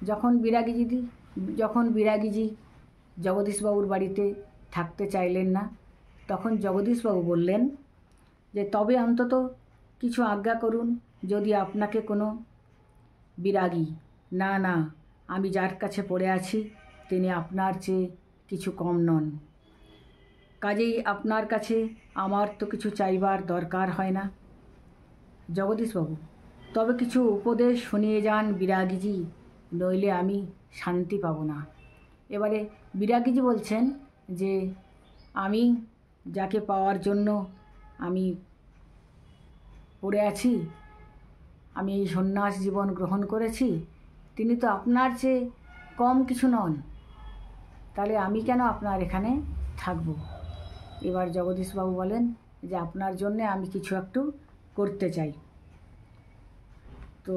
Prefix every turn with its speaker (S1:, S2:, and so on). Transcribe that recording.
S1: যখন বিরাগীজি জগদীশবাবুর বাড়িতে থাকতে চাইলেন না, তখন জগদীশবাবু বললেন যে তবে অন্তত কিছু আজ্ঞা করুন, যদি আপনাকে কোনো বিরাগী, না আমি যার কাছে পড়ে আছি তিনি আপনার চেয়ে কিছু কম নন, কাজেই আপনার কাছে আমার তো কিছু চাইবার দরকার হয় না। জগদীশবাবু, তবে কিছু উপদেশ শুনিয়ে যান বিরাগীজি, নইলে আমি শান্তি পাব না। এবারে বিরাগীজি বলছেন যে আমি যাকে পাওয়ার জন্য আমি পড়ে আছি, আমি এই সন্ন্যাস জীবন গ্রহণ করেছি, তিনি তো আপনার চেয়ে কম কিছু নন, তাহলে আমি কেন আপনার এখানে থাকব। এবার জগদীশবাবু বলেন যে আপনার জন্যে আমি কিছু একটু করতে চাই। তো